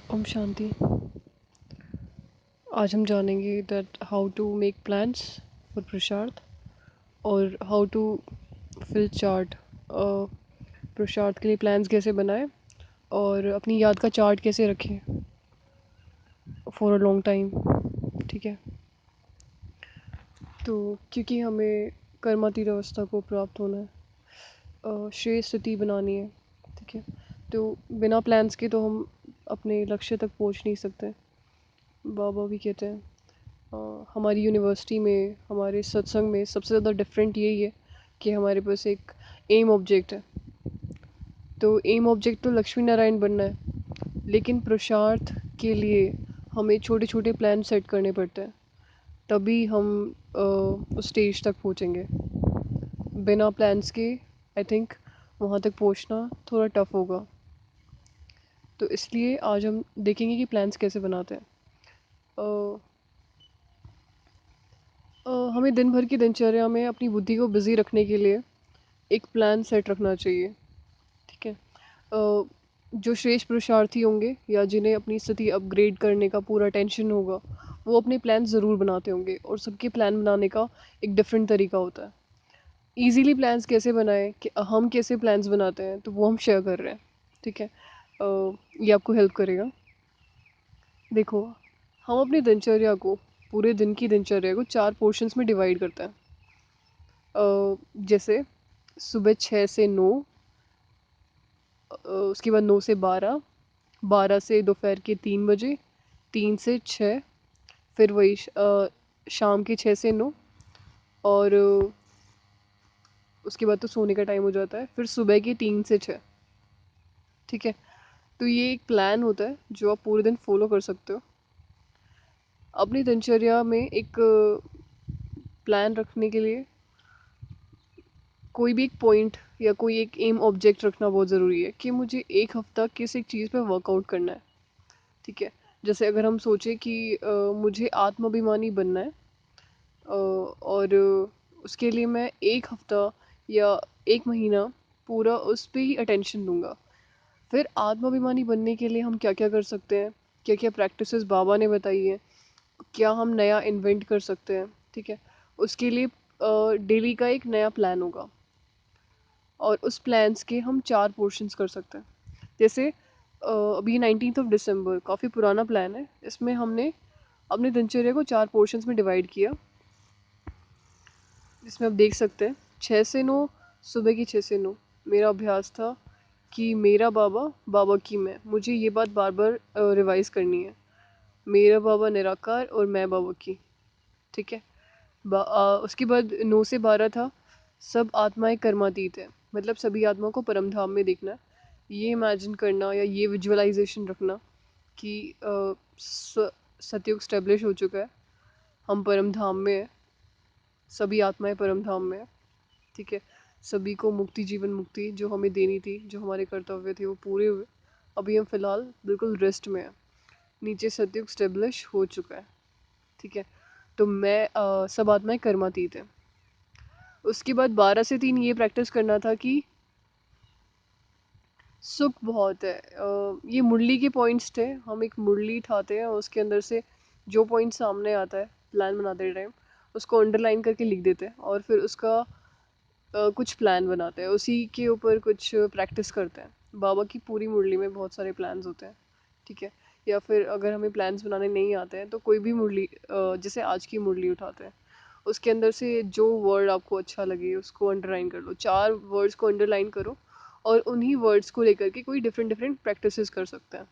ओम शांति। आज हम जानेंगे that how to make plans for पुरुषार्थ और हाउ टू फिल चार्ट। पुरुषार्थ के लिए प्लान्स कैसे बनाएं और अपनी याद का चार्ट कैसे रखें फॉर अ लॉन्ग टाइम। ठीक है, तो क्योंकि हमें कर्मातीत अवस्था को प्राप्त होना है, श्रेय स्थिति बनानी है। ठीक है, तो बिना प्लान्स के तो हम अपने लक्ष्य तक पहुंच नहीं सकते। बाबा भी कहते हैं, हमारी यूनिवर्सिटी में, हमारे सत्संग में सबसे ज़्यादा डिफरेंट यही है कि हमारे पास एक एम ऑब्जेक्ट है। तो एम ऑब्जेक्ट तो लक्ष्मी नारायण बनना है, लेकिन पुरुषार्थ के लिए हमें छोटे छोटे प्लान सेट करने पड़ते हैं, तभी हम उस स्टेज तक पहुँचेंगे। बिना प्लान्स के आई थिंक वहाँ तक पहुँचना थोड़ा टफ होगा। तो इसलिए आज हम देखेंगे कि प्लान्स कैसे बनाते हैं। हमें दिन भर की दिनचर्या में अपनी बुद्धि को बिजी रखने के लिए एक प्लान सेट रखना चाहिए। ठीक है, जो श्रेष्ठ पुरुषार्थी होंगे या जिन्हें अपनी स्थिति अपग्रेड करने का पूरा टेंशन होगा, वो अपने प्लान ज़रूर बनाते होंगे, और सबके प्लान बनाने का एक डिफरेंट तरीका होता है। ईजीली प्लान्स कैसे बनाएं, कि हम कैसे प्लान्स बनाते हैं, तो वो हम शेयर कर रहे हैं। ठीक है, ये आपको हेल्प करेगा। देखो, हम अपनी दिनचर्या को, पूरे दिन की दिनचर्या को 4 पोर्शंस में डिवाइड करते हैं। जैसे सुबह 6 से 9, उसके बाद 9 से 12, 12 से दोपहर के 3 बजे, 3 से 6, फिर वही शाम के 6 से 9, और उसके बाद तो सोने का टाइम हो जाता है, फिर सुबह के 3 से 6। ठीक है, तो ये एक प्लान होता है जो आप पूरे दिन फॉलो कर सकते हो। अपनी दिनचर्या में एक प्लान रखने के लिए कोई भी एक पॉइंट या कोई एक एम ऑब्जेक्ट रखना बहुत ज़रूरी है कि मुझे एक हफ्ता किस एक चीज़ पे वर्कआउट करना है। ठीक है, जैसे अगर हम सोचें कि मुझे आत्माभिमानी बनना है, और उसके लिए मैं एक हफ्ता या एक महीना पूरा उस पर ही अटेंशन दूंगा। फिर आत्माभिमानी बनने के लिए हम क्या क्या कर सकते हैं, क्या क्या प्रैक्टिसेस बाबा ने बताई है, क्या हम नया इन्वेंट कर सकते हैं। ठीक है, उसके लिए डेली का एक नया प्लान होगा, और उस प्लान्स के हम 4 पोर्शंस कर सकते हैं। जैसे अभी 19 दिसंबर काफ़ी पुराना प्लान है, इसमें हमने अपनी दिनचर्या को 4 पोर्शंस में डिवाइड किया, जिसमें आप देख सकते हैं 6 से 9, सुबह की 6 से 9 मेरा अभ्यास था कि मेरा बाबा, बाबा की मैं, मुझे ये बात बार बार रिवाइज करनी है। मेरा बाबा निराकार और मैं बाबा की। ठीक है, उसके बाद 9 से 12 था, सब आत्माएं कर्मातीत है, मतलब सभी आत्माओं को परम धाम में देखना है। ये इमेजिन करना या ये विजुअलाइजेशन रखना कि सतयुग स्टेब्लिश हो चुका है, हम परम धाम में है, सभी आत्माएं परम धाम में है। ठीक है, सभी को मुक्ति, जीवन मुक्ति जो हमें देनी थी, जो हमारे कर्तव्य थे, वो पूरे हुए। अभी हम फिलहाल बिल्कुल रेस्ट में हैं, नीचे सतयुग स्टेब्लिश हो चुका है। ठीक है, तो मैं सब आत्माएं कर्मातीत है। उसके बाद 12 से 3 ये प्रैक्टिस करना था कि सुख बहुत है। ये मुरली के पॉइंट्स थे, हम एक मुरली उठाते हैं, उसके अंदर से जो पॉइंट सामने आता है प्लान बनाते टाइम, उसको अंडरलाइन करके लिख देते हैं, और फिर उसका कुछ प्लान बनाते हैं, उसी के ऊपर कुछ प्रैक्टिस करते हैं। बाबा की पूरी मुरली में बहुत सारे प्लान्स होते हैं। ठीक है, या फिर अगर हमें प्लान्स बनाने नहीं आते हैं, तो कोई भी मुरली, जैसे आज की मुरली उठाते हैं, उसके अंदर से जो वर्ड आपको अच्छा लगे उसको अंडरलाइन कर लो, 4 वर्ड्स को अंडरलाइन करो, और उन्हीं वर्ड्स को लेकर के कोई डिफरेंट डिफरेंट प्रैक्टिसेस कर सकते हैं।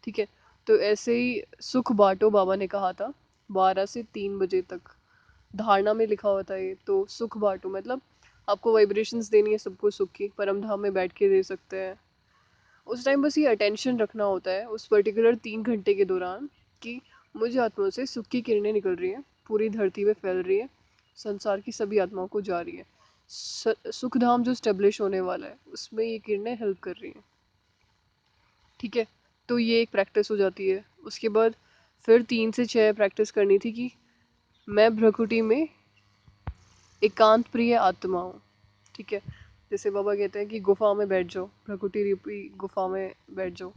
ठीक है, तो ऐसे ही सुख बांटो बाबा ने कहा था, 12 से 3 बजे तक धारणा में लिखा हुआ था ये। तो सुख बांटो मतलब आपको वाइब्रेशंस देनी है सबको सुख की, परम धाम में बैठ के दे सकते हैं। उस टाइम बस ये अटेंशन रखना होता है उस पर्टिकुलर 3 घंटे के दौरान कि मुझे आत्मा से सुख की किरणें निकल रही हैं, पूरी धरती में फैल रही है, संसार की सभी आत्माओं को जा रही है, सुख धाम जो स्टेब्लिश होने वाला है उसमें ये किरणें हेल्प कर रही हैं। ठीक है, तो ये एक प्रैक्टिस हो जाती है। उसके बाद फिर 3 से 6 प्रैक्टिस करनी थी कि मैं भ्रकुटी में एकांत प्रिय आत्मा हूँ। ठीक है, जैसे बाबा कहते हैं कि गुफा में बैठ जाओ, भ्रकुटी रूपी गुफा में बैठ जाओ।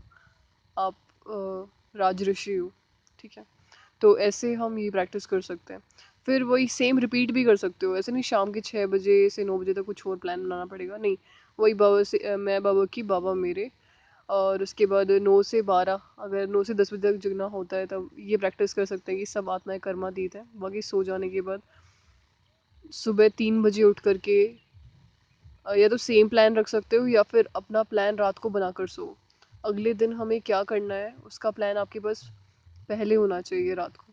आप राजऋषि हूँ। ठीक है, तो ऐसे हम ये प्रैक्टिस कर सकते हैं। फिर वही सेम रिपीट भी कर सकते हो, ऐसे नहीं शाम के 6 बजे से 9 बजे तक कुछ और प्लान बनाना पड़ेगा, नहीं। वही बाबा से मैं बाबा की, बाबा मेरे। और उसके बाद 9 से 12, अगर 9 से 10 बजे तक जगना होता है तब ये प्रैक्टिस कर सकते हैं कि सब आत्माएं कर्मातीत हैं। बाकी सो जाने के बाद सुबह 3 बजे उठ करके या तो सेम प्लान रख सकते हो या फिर अपना प्लान रात को बनाकर सो। अगले दिन हमें क्या करना है उसका प्लान आपके पास पहले होना चाहिए रात को।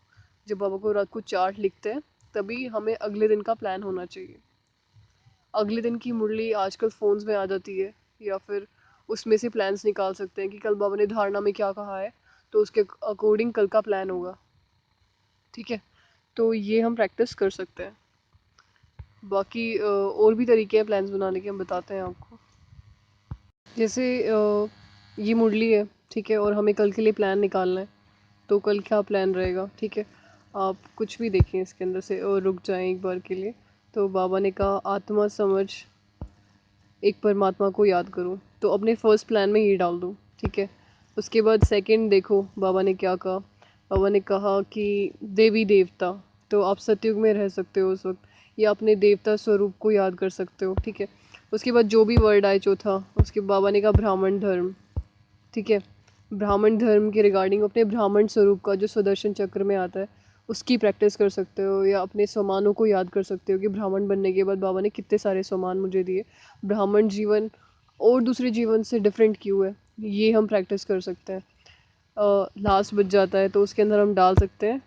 जब बाबा को रात को चार्ट लिखते हैं तभी हमें अगले दिन का प्लान होना चाहिए। अगले दिन की मुरली आजकल फ़ोन्स में आ जाती है, या फिर उसमें से प्लान्स निकाल सकते हैं कि कल बाबा ने धारणा में क्या कहा है, तो उसके अकॉर्डिंग कल का प्लान होगा। ठीक है, तो ये हम प्रैक्टिस कर सकते हैं। बाकी और भी तरीके हैं प्लान्स बनाने के, हम बताते हैं आपको। जैसे ये मुरली है, ठीक है, और हमें कल के लिए प्लान निकालना है। तो कल क्या प्लान रहेगा, ठीक है। आप कुछ भी देखें इसके अंदर से और रुक जाएं एक बार के लिए। तो बाबा ने कहा आत्मा समझ एक परमात्मा को याद करो, तो अपने फर्स्ट प्लान में ये डाल दो। ठीक है, उसके बाद सेकंड देखो बाबा ने क्या कहा। बाबा ने कहा कि देवी देवता, तो आप सतयुग में रह सकते हो उस वक्त, या अपने देवता स्वरूप को याद कर सकते हो। ठीक है, उसके बाद जो भी वर्ड आए चौथा, उसके बाबा ने कहा ब्राह्मण धर्म। ठीक है, ब्राह्मण धर्म के रिगार्डिंग अपने ब्राह्मण स्वरूप का जो सुदर्शन चक्र में आता है उसकी प्रैक्टिस कर सकते हो, या अपने स्वमानों को याद कर सकते हो कि ब्राह्मण बनने के बाद बाबा ने कितने सारे स्वमान मुझे दिए, ब्राह्मण जीवन और दूसरे जीवन से डिफरेंट क्यों है, ये हम प्रैक्टिस कर सकते हैं। लास्ट बच जाता है तो उसके अंदर हम डाल सकते हैं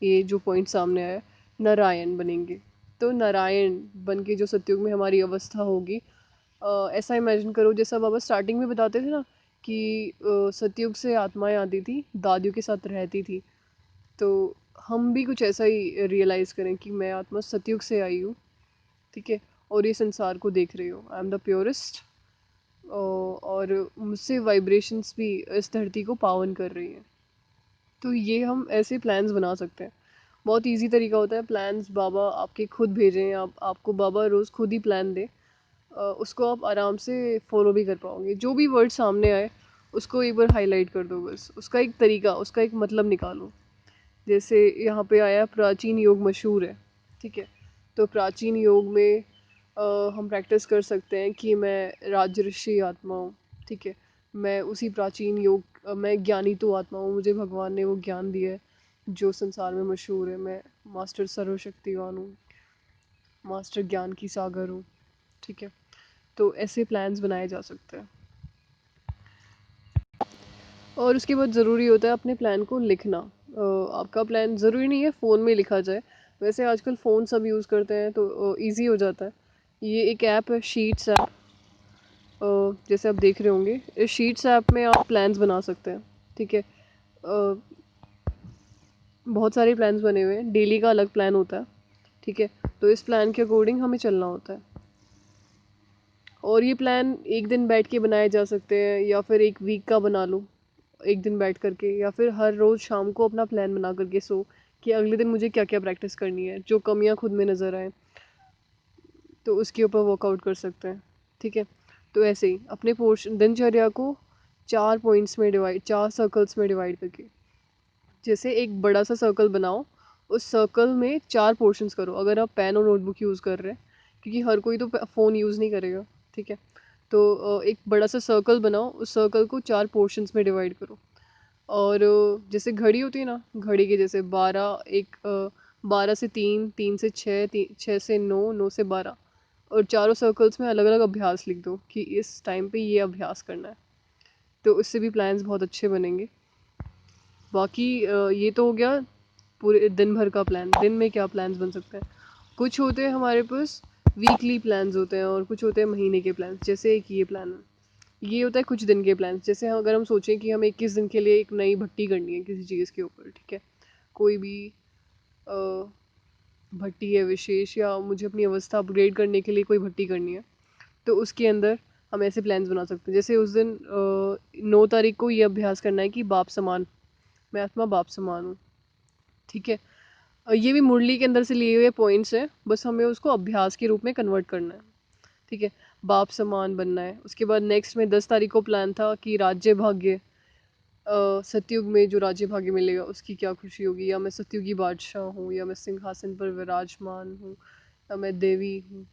ये जो पॉइंट सामने आया, नारायण बनेंगे। तो नारायण बन के जो सतयुग में हमारी अवस्था होगी, ऐसा इमेजिन करो जैसा बाबा स्टार्टिंग में बताते थे ना कि सतयुग से आत्माएं आती थी, दादियों के साथ रहती थी। तो हम भी कुछ ऐसा ही रियलाइज़ करें कि मैं आत्मा सतयुग से आई हूँ। ठीक है, और ये संसार को देख रही हूँ, आई एम द प्योरेस्ट। और मुझसे वाइब्रेशंस भी इस धरती को पावन कर रही हैं। तो ये हम ऐसे प्लान्स बना सकते हैं। बहुत इजी तरीका होता है प्लान्स बाबा आपके खुद भेजें, आपको बाबा रोज़ खुद ही प्लान दे, उसको आप आराम से फॉलो भी कर पाओगे। जो भी वर्ड सामने आए उसको एक बार हाईलाइट कर दो, बस उसका एक तरीका, उसका एक मतलब निकालो। जैसे यहाँ पे आया प्राचीन योग मशहूर है। ठीक है, तो प्राचीन योग में हम प्रैक्टिस कर सकते हैं कि मैं राजऋषि आत्मा हूँ। ठीक है, मैं उसी प्राचीन योग मैं ज्ञानी तो आत्मा हूँ, मुझे भगवान ने वो ज्ञान दिया है जो संसार में मशहूर है। मैं मास्टर सर्वशक्तिवान हूँ, मास्टर ज्ञान की सागर हूँ। ठीक है, तो ऐसे प्लान्स बनाए जा सकते हैं। और उसके बाद ज़रूरी होता है अपने प्लान को लिखना। आपका प्लान ज़रूरी नहीं है फ़ोन में लिखा जाए, वैसे आजकल फ़ोन सब यूज़ करते हैं तो इजी हो जाता है। ये एक ऐप है शीट्स ऐप, जैसे आप देख रहे होंगे, इस शीट्स ऐप में आप प्लान्स बना सकते हैं। ठीक है, बहुत सारे प्लान्स बने हुए हैं, डेली का अलग प्लान होता है। ठीक है, तो इस प्लान के अकॉर्डिंग हमें चलना होता है। और ये प्लान एक दिन बैठ के बनाए जा सकते हैं, या फिर एक वीक का बना लो एक दिन बैठ करके, या फिर हर रोज़ शाम को अपना प्लान बना करके सो कि अगले दिन मुझे क्या क्या प्रैक्टिस करनी है, जो कमियां खुद में नज़र आए तो उसके ऊपर वर्कआउट कर सकते हैं। ठीक है, तो ऐसे ही अपने पोर्शन दिनचर्या को 4 पॉइंट्स में डिवाइड, 4 सर्कल्स में डिवाइड करके, जैसे एक बड़ा सा सर्कल बनाओ, उस सर्कल में 4 पोर्शंस करो। अगर आप पेन और नोटबुक यूज़ कर रहे हैं, क्योंकि हर कोई तो फ़ोन यूज़ नहीं करेगा। ठीक है, तो एक बड़ा सा सर्कल बनाओ, उस सर्कल को 4 पोर्शंस में डिवाइड करो। और जैसे घड़ी होती है ना, घड़ी के जैसे 12, 12 से 3, 3 से 6, 6 से 9, 9 से 12, और चारों सर्कल्स में अलग अलग अभ्यास लिख दो कि इस टाइम पे ये अभ्यास करना है। तो उससे भी प्लान्स बहुत अच्छे बनेंगे। बाकी ये तो हो गया पूरे दिन भर का प्लान। दिन में क्या प्लान्स बन सकते हैं, कुछ होते हैं हमारे पास वीकली प्लान्स होते हैं, और कुछ होते हैं महीने के प्लान्स। जैसे एक ये प्लान है, ये होता है कुछ दिन के प्लान्स। जैसे अगर हम सोचें कि हमें 21 दिन के लिए एक नई भट्टी करनी है किसी चीज़ के ऊपर, ठीक है, कोई भी अ, भट्टी है विशेष, या मुझे अपनी अवस्था अपग्रेड करने के लिए कोई भट्टी करनी है, तो उसके अंदर हम ऐसे प्लान्स बना सकते हैं। जैसे उस दिन 9 तारीख को ये अभ्यास करना है कि बाप समान, मैं आत्मा बाप समान हूँ। ठीक है, ये भी मुरली के अंदर से लिए हुए पॉइंट्स हैं, बस हमें उसको अभ्यास के रूप में कन्वर्ट करना है। ठीक है, बाप समान बनना है। उसके बाद नेक्स्ट में 10 तारीख को प्लान था कि राज्य भाग्य, सतयुग में जो राज्य भाग्य मिलेगा उसकी क्या खुशी होगी, या मैं सतयुगी बादशाह हूँ, या मैं सिंहासन पर विराजमान हूँ, या मैं देवी हूँ,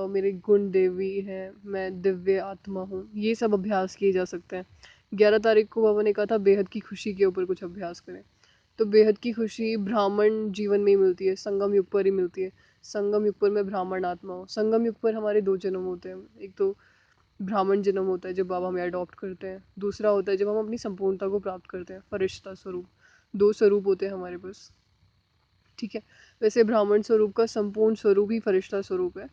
मेरे गुण देवी है, मैं दिव्य आत्मा हूँ। ये सब अभ्यास किए जा सकते हैं। 11 तारीख को बाबा ने कहा था बेहद की खुशी के ऊपर कुछ अभ्यास करें। तो बेहद की खुशी ब्राह्मण जीवन में ही मिलती है, संगम युग पर ही मिलती है। संगम युग पर मैं ब्राह्मण आत्मा हूँ। संगम युग पर हमारे दो जन्म होते हैं। एक तो ब्राह्मण जन्म होता है जब बाबा हमें अडॉप्ट करते हैं, दूसरा होता है जब हम अपनी संपूर्णता को प्राप्त करते हैं, फरिश्ता स्वरूप। दो स्वरूप होते हैं हमारे पास, ठीक है। वैसे ब्राह्मण स्वरूप का संपूर्ण स्वरूप ही फरिश्ता स्वरूप है,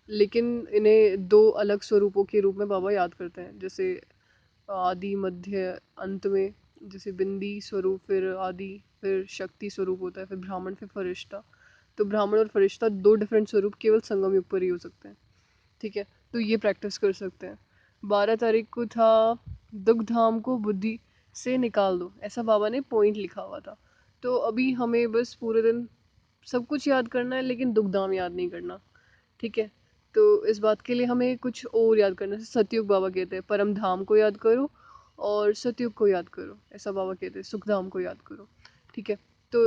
लेकिन इन्हें दो अलग स्वरूपों के रूप में बाबा याद करते हैं, जैसे आदि मध्य अंत में। जैसे बिंदी स्वरूप, फिर आदि, फिर शक्ति स्वरूप होता है, फिर ब्राह्मण, फिर फरिश्ता। तो ब्राह्मण और फरिश्ता दो डिफरेंट स्वरूप केवल संगम युग पर ही हो सकते हैं, ठीक है। तो ये प्रैक्टिस कर सकते हैं। 12 तारीख को था दुख धाम को बुद्धि से निकाल दो, ऐसा बाबा ने पॉइंट लिखा हुआ था। तो अभी हमें बस पूरे दिन सब कुछ याद करना है, लेकिन दुख धाम याद नहीं करना, ठीक है। तो इस बात के लिए हमें कुछ और याद करना है। सतयुग बाबा कहते हैं परम धाम को याद करो, और सतयुग को याद करो, ऐसा बाबा कहते हैं सुख धाम को याद करो, ठीक है। तो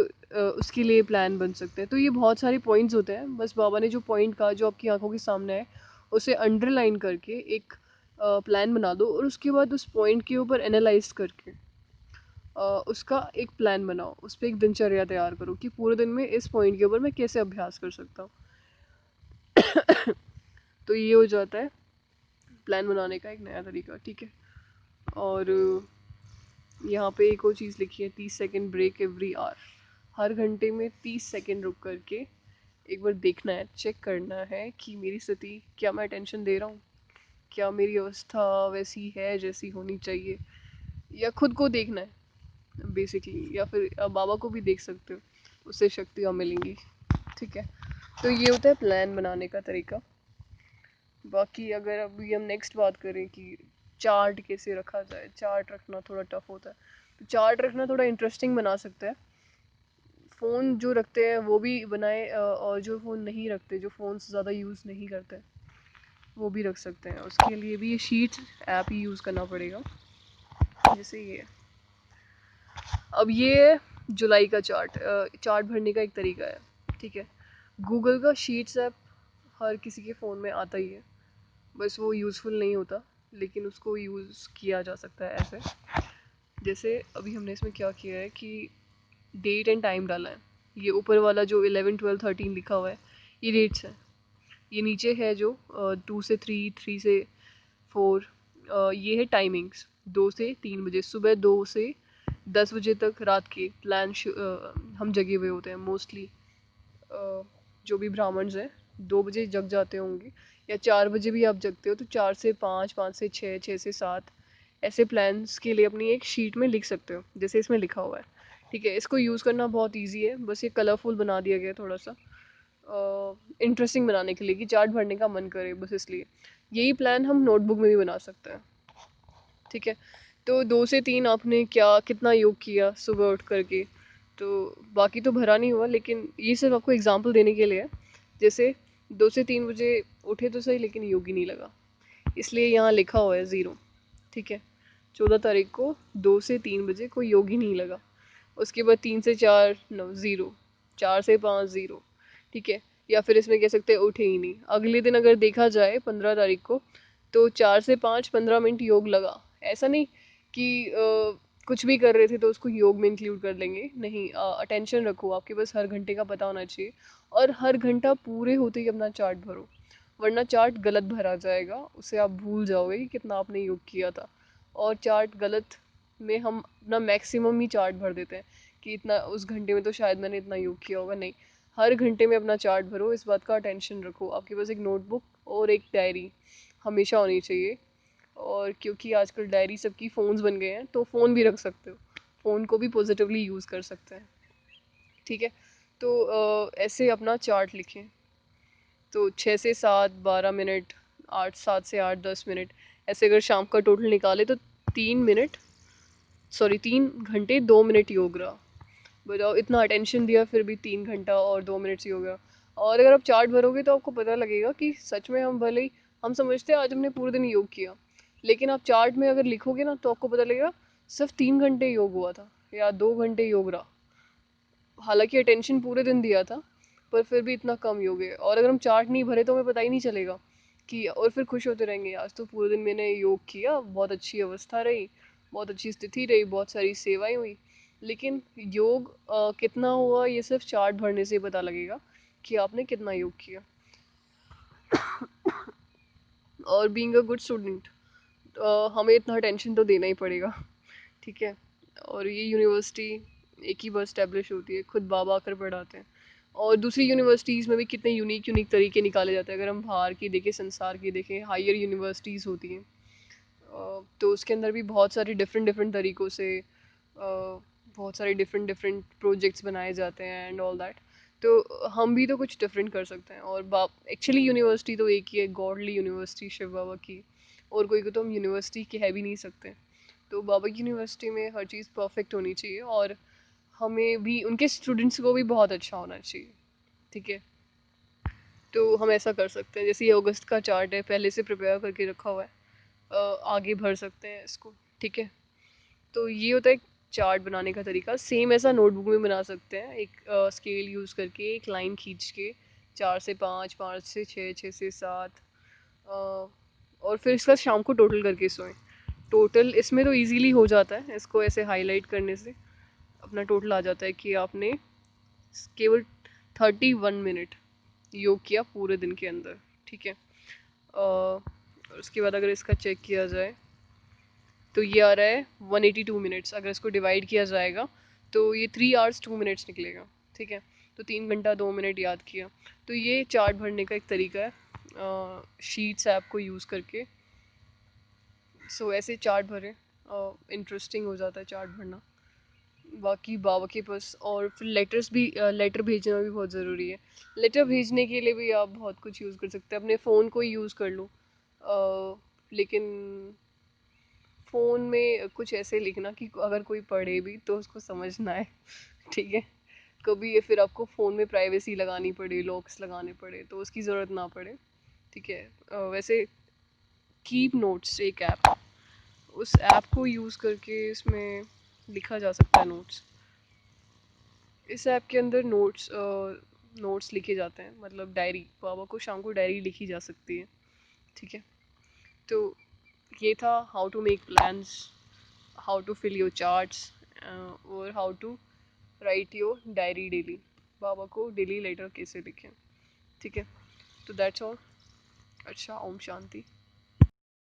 उसके लिए प्लान बन सकते हैं। तो ये बहुत सारे पॉइंट्स होते हैं, बस बाबा ने जो पॉइंट कहा जो आपकी आंखों के सामने है उसे अंडरलाइन करके एक प्लान बना दो, और उसके बाद उस पॉइंट के ऊपर एनालाइज करके उसका एक प्लान बनाओ, उस पर एक दिनचर्या तैयार करो कि पूरे दिन में इस पॉइंट के ऊपर मैं कैसे अभ्यास कर सकता हूँ। तो ये हो जाता है प्लान बनाने का एक नया तरीका, ठीक है। और यहाँ पे एक और चीज़ लिखी है, 30 सेकेंड ब्रेक एवरी आवर। हर घंटे में 30 सेकेंड रुक करके एक बार देखना है, चेक करना है कि मेरी स्थिति, क्या मैं अटेंशन दे रहा हूँ, क्या मेरी अवस्था वैसी है जैसी होनी चाहिए, या खुद को देखना है बेसिकली, या फिर बाबा को भी देख सकते हो, उससे शक्तियाँ मिलेंगी, ठीक है। तो ये होता है प्लान बनाने का तरीका। बाकी अगर अभी हम नेक्स्ट बात करें कि चार्ट कैसे रखा जाए, चार्ट रखना थोड़ा टफ होता है। तो चार्ट रखना थोड़ा इंटरेस्टिंग बना सकते हैं। फ़ोन जो रखते हैं वो भी बनाए, और जो फ़ोन नहीं रखते, जो फ़ोन ज़्यादा यूज़ नहीं करते, वो भी रख सकते हैं। उसके लिए भी ये शीट ऐप ही यूज़ करना पड़ेगा, जैसे ये। अब ये जुलाई का चार्ट, चार्ट भरने का एक तरीका है, ठीक है। गूगल का शीट्स ऐप हर किसी के फ़ोन में आता ही है, बस वो यूज़फुल नहीं होता, लेकिन उसको यूज़ किया जा सकता है ऐसे। जैसे अभी हमने इसमें क्या किया है कि डेट एंड टाइम डाला है। ये ऊपर वाला जो 11, 12, 13 लिखा हुआ है, ये डेट्स है। ये नीचे है जो 2 से 3, 3 से 4, ये है टाइमिंग्स। 2 से 3 बजे, सुबह 2 से 10 बजे तक रात के प्लान हम जगे हुए होते हैं मोस्टली। जो भी ब्राह्मण्स हैं 2 बजे जग जाते होंगे, या 4 बजे भी आप जगते हो, तो 4 से 5, 5 से 6, 6 से 7, ऐसे प्लान्स के लिए अपनी एक शीट में लिख सकते हो, जैसे इसमें लिखा हुआ है, ठीक है। इसको यूज़ करना बहुत ईजी है, बस ये कलरफुल बना दिया गया थोड़ा सा इंटरेस्टिंग बनाने के लिए कि चार्ट भरने का मन करे, बस इसलिए। यही प्लान हम नोटबुक में भी बना सकते हैं, ठीक है। तो 2 से 3 आपने क्या कितना योग किया सुबह उठ करके, तो बाकी तो भरा नहीं हुआ, लेकिन ये सिर्फ आपको एग्जांपल देने के लिए है। जैसे 2 से 3 बजे उठे तो सही, लेकिन योग ही नहीं लगा, इसलिए यहाँ लिखा हुआ है 0, ठीक है। 14 तारीख को 2 से 3 बजे कोई योग ही नहीं लगा। उसके बाद 3 से 4 नो 0, 4 से 5 0, ठीक है। या फिर इसमें कह सकते हैं उठे ही नहीं। अगले दिन अगर देखा जाए 15 तारीख को, तो 4 से 5 15 मिनट योग लगा। ऐसा नहीं कि कुछ भी कर रहे थे तो उसको योग में इंक्लूड कर लेंगे, नहीं। अटेंशन रखो, आपके पास हर घंटे का पता होना चाहिए, और हर घंटा पूरे होते ही अपना चार्ट भरो, वरना चार्ट गलत भरा जाएगा, उसे आप भूल जाओगे कि कितना आपने योग किया था। और चार्ट गलत में हम अपना मैक्सिमम ही चार्ट भर देते हैं कि इतना उस घंटे में तो शायद मैंने इतना योग किया होगा, नहीं। हर घंटे में अपना चार्ट भरो, इस बात का अटेंशन रखो। आपके पास एक नोटबुक और एक डायरी हमेशा होनी चाहिए। और क्योंकि आजकल डायरी सबकी फ़ोन्स बन गए हैं, तो फ़ोन भी रख सकते हो, फ़ोन को भी पॉजिटिवली यूज़ कर सकते हैं, ठीक है। तो ऐसे अपना चार्ट लिखें। तो 6 से 7 12 मिनट, 7 से 8 10 मिनट, ऐसे अगर शाम का टोटल निकाले तो 3 मिनट, सॉरी 3 घंटे 2 मिनट योग रहा। बताओ, इतना अटेंशन दिया फिर भी 3 घंटा और 2 मिनट से योगा। और अगर आप चार्ट भरोगे तो आपको पता लगेगा कि सच में हम भले ही हम समझते हैं आज हमने पूरे दिन योग किया, लेकिन आप चार्ट में अगर लिखोगे ना तो आपको पता लगेगा सिर्फ 3 घंटे योग हुआ था या 2 घंटे योग रहा। हालांकि अटेंशन पूरे दिन दिया था, पर फिर भी इतना कम योग है। और अगर हम चार्ट नहीं भरे तो हमें पता ही नहीं चलेगा कि, और फिर खुश होते रहेंगे आज तो पूरे दिन मैंने योग किया, बहुत अच्छी अवस्था रही, बहुत अच्छी स्थिति रही, बहुत सारी सेवाएं हुई। लेकिन योग कितना हुआ ये सिर्फ चार्ट भरने से ही पता लगेगा कि आपने कितना योग किया। और बीइंग अ गुड स्टूडेंट हमें इतना टेंशन तो देना ही पड़ेगा, ठीक है। और ये यूनिवर्सिटी एक ही बार स्टैब्लिश होती है, खुद बाबा आकर पढ़ाते हैं। और दूसरी यूनिवर्सिटीज़ में भी कितने यूनिक यूनिक तरीके निकाले जाते हैं। अगर हम बाहर की देखें, संसार की देखें, हायर यूनिवर्सिटीज़ होती हैं, तो उसके अंदर भी बहुत सारे डिफरेंट डिफरेंट तरीक़ों से बहुत सारे डिफरेंट डिफरेंट प्रोजेक्ट्स बनाए जाते हैं एंड ऑल दैट। तो हम भी तो कुछ डिफरेंट कर सकते हैं। और एक्चुअली यूनिवर्सिटी तो एक ही है, गॉडली यूनिवर्सिटी शिव बाबा की, और कोई को तो हम यूनिवर्सिटी कह भी नहीं सकते। तो बाबा की यूनिवर्सिटी में हर चीज़ परफेक्ट होनी चाहिए, और हमें भी उनके स्टूडेंट्स को भी बहुत अच्छा होना चाहिए, ठीक है। तो हम ऐसा कर सकते हैं, जैसे ये अगस्त का चार्ट है, पहले से प्रिपेयर करके रखा हुआ है, आगे भर सकते हैं इसको, ठीक है। तो ये होता है एक चार्ट बनाने का तरीका। सेम ऐसा नोटबुक में बना सकते हैं, एक स्केल यूज़ करके एक लाइन खींच के 4 से 5, 5 से 6, 6 से 7, और फिर इसका शाम को टोटल करके सोएं। टोटल इसमें तो इजीली हो जाता है, इसको ऐसे हाईलाइट करने से अपना टोटल आ जाता है कि आपने केवल 31 मिनट योग किया पूरे दिन के अंदर, ठीक है। उसके बाद अगर इसका चेक किया जाए तो ये आ रहा है 182 मिनट्स। अगर इसको डिवाइड किया जाएगा तो ये 3 hours 2 minutes निकलेगा, ठीक है। तो 3 घंटा 2 मिनट याद किया। तो ये चार्ट भरने का एक तरीका है, शीट्स ऐप को यूज़ करके। सो ऐसे चार्ट भरें, इंटरेस्टिंग हो जाता है चार्ट भरना। बाकी बाबा के पास और फिर लेटर्स भी, लेटर भेजना भी बहुत ज़रूरी है। लेटर भेजने के लिए भी आप बहुत कुछ यूज़ कर सकते हैं, अपने फ़ोन को ही यूज़ कर लो। लेकिन फ़ोन में कुछ ऐसे लिखना कि अगर कोई पढ़े भी तो उसको समझ ना आए, ठीक है। कभी ये फिर आपको फ़ोन में प्राइवेसी लगानी पड़े, लॉक्स लगाने पड़े, तो उसकी ज़रूरत ना पड़े, ठीक है। वैसे कीप नोट्स एक ऐप, उस ऐप को यूज़ करके इसमें लिखा जा सकता है नोट्स। इस ऐप के अंदर नोट्स लिखे जाते हैं, मतलब डायरी, बाबा को शाम को डायरी लिखी जा सकती है, ठीक है। तो ये था how to make plans, how to fill your charts, और how to write your diary daily. बाबा को डेली लेटर कैसे लिखें, ठीक है। तो दैट्स ऑल। अच्छा, ओम शांति।